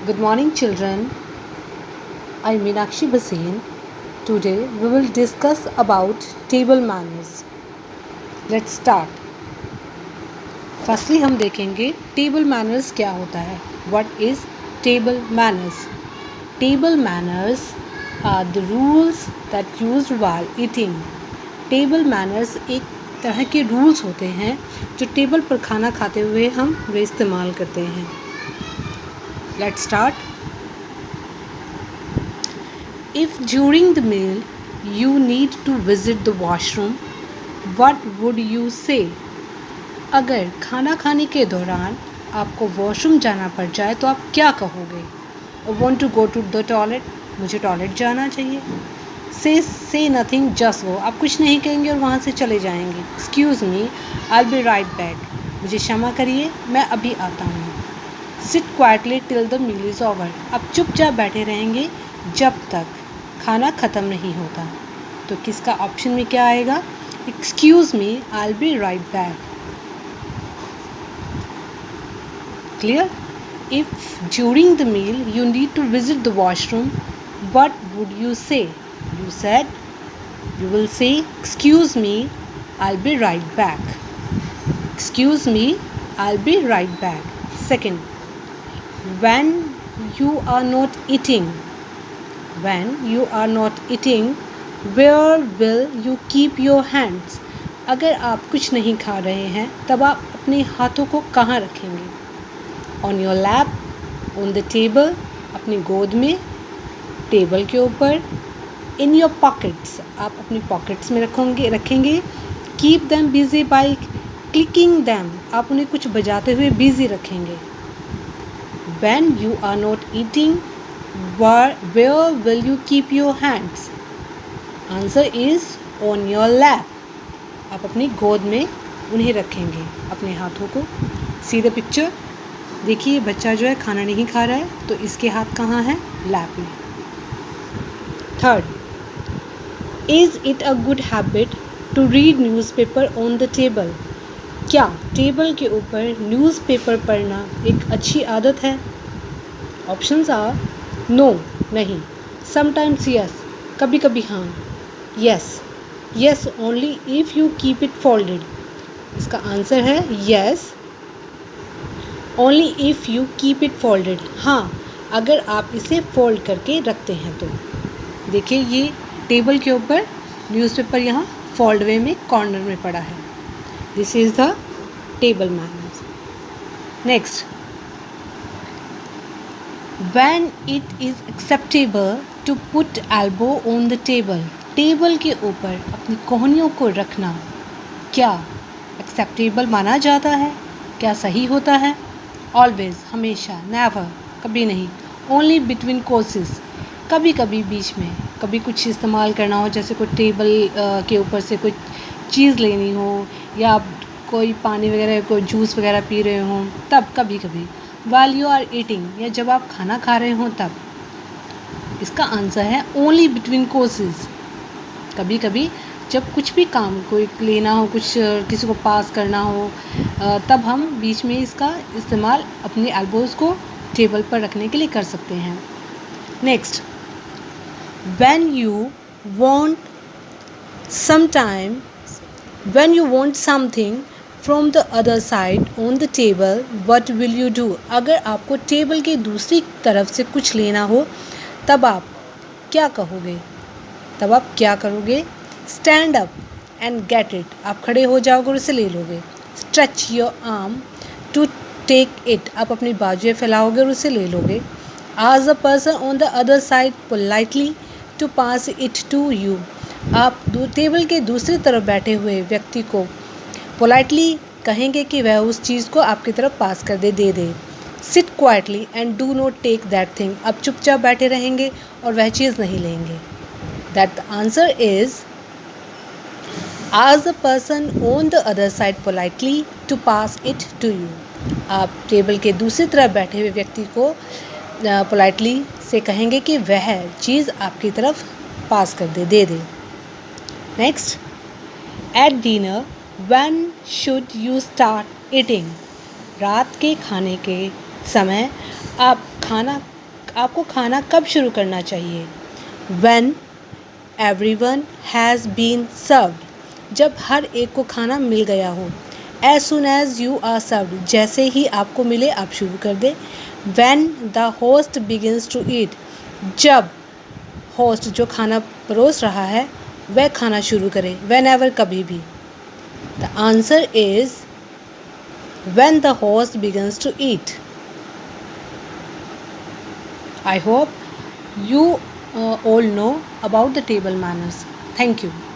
Good morning, children. I'm Meenakshi Bhasin. Today we will discuss about table manners. Let's start. Firstly, हम देखेंगे table manners क्या होता है. What is table manners? Table manners are the rules that used while eating. Table manners एक तरह के rules होते हैं जो टेबल पर खाना खाते हुए हम वे इस्तेमाल करते हैं. Let's start. If during the meal you need to visit the washroom, what would you say? अगर खाना खाने के दौरान आपको वॉशरूम जाना पड़ जाए तो आप क्या कहोगे? I want to go to the toilet. मुझे टॉयलेट जाना चाहिए. Say nothing, just go. आप कुछ नहीं कहेंगे और वहाँ से चले जाएंगे. Excuse me, I'll be right back. मुझे क्षमा करिए, मैं अभी आता हूँ. Sit quietly till the meal is over. आप चुपचाप बैठे रहेंगे जब तक खाना ख़त्म नहीं होता. तो किसका ऑप्शन में क्या आएगा? Excuse me, I'll be right back. Clear? If during the meal you need to visit the washroom, what would you say? You will say, excuse me, I'll be right back. Excuse me, I'll be right back. Second, when you are not eating, where will you keep your hands? अगर आप कुछ नहीं खा रहे हैं तब आप अपने हाथों को कहाँ रखेंगे? On your lap, on the table, अपनी गोद में, टेबल के ऊपर. In your pockets, आप अपनी पॉकेट्स में रखेंगे. Keep them busy by clicking them, आप उन्हें कुछ बजाते हुए बिजी रखेंगे. When you are not eating, where will you keep your hands? Answer is on your lap. आप अपनी गोद में उन्हें रखेंगे, अपने हाथों को. See the picture. देखिए बच्चा जो है खाना नहीं खा रहा है तो इसके हाथ कहाँ हैं? लैप में. Third, is it a good habit to read newspaper on the table? क्या टेबल के ऊपर न्यूज़पेपर पढ़ना एक अच्छी आदत है? ऑप्शंस आर नो, नहीं. समटाइम्स यस, कभी कभी हाँ. Yes only if you keep it folded. इसका आंसर है yes only if you keep it folded. हाँ, अगर आप इसे फोल्ड करके रखते हैं तो. देखिए ये टेबल के ऊपर न्यूज़पेपर यहाँ फोल्ड वे में कॉर्नर में पड़ा है. This is the table manners. Next, when it is acceptable to put elbow on the table, table के ऊपर अपनी कोहनियों को रखना क्या एक्सेप्टेबल माना जाता है? क्या सही होता है? ऑलवेज, हमेशा. नेवर, कभी नहीं. ओनली बिटवीन कोर्सेस, कभी कभी बीच में. कभी कुछ इस्तेमाल करना हो, जैसे कोई टेबल के ऊपर से कोई चीज़ लेनी हो या आप कोई पानी वगैरह कोई जूस वगैरह पी रहे हों तब कभी कभी. while you are eating, या जब आप खाना खा रहे हों तब. इसका आंसर है ओनली बिटवीन कोर्सेज. कभी कभी जब कुछ भी काम कोई लेना हो, कुछ किसी को पास करना हो, तब हम बीच में इसका इस्तेमाल अपने एल्बोज़ को टेबल पर रखने के लिए कर सकते हैं. Next, when you want something from the other side on the table, what will you do? अगर आपको टेबल के दूसरी तरफ से कुछ लेना हो तब आप क्या कहोगे? तब आप क्या करोगे? Stand up and get it, आप खड़े हो जाओगे और उसे ले लोगे. Stretch your arm to take it, आप अपनी बाजुएं फैलाओगे और उसे ले लोगे. Ask the person on the other side politely to pass it to you, आप टेबल के दूसरी तरफ बैठे हुए व्यक्ति को पोलाइटली कहेंगे कि वह उस चीज़ को आपकी तरफ पास कर दे दे. Sit quietly and do not take that thing, आप चुपचाप बैठे रहेंगे और वह चीज़ नहीं लेंगे. That answer is ask the person on the other side politely to pass it to you. आप टेबल के दूसरी तरफ बैठे हुए व्यक्ति को पोलाइटली से कहेंगे कि वह चीज़ आपकी तरफ पास कर दे दे. Next, at dinner when should you start eating? रात के खाने के समय आप खाना आपको खाना कब शुरू करना चाहिए? When everyone has been served, जब हर एक को खाना मिल गया हो. As soon as you are served, जैसे ही आपको मिले आप शुरू कर दें. When the host begins to eat, जब होस्ट जो खाना परोस रहा है वह खाना शुरू करे. Whenever, कभी भी. The answer is when the host begins to eat. I hope you all know about the table manners. Thank you.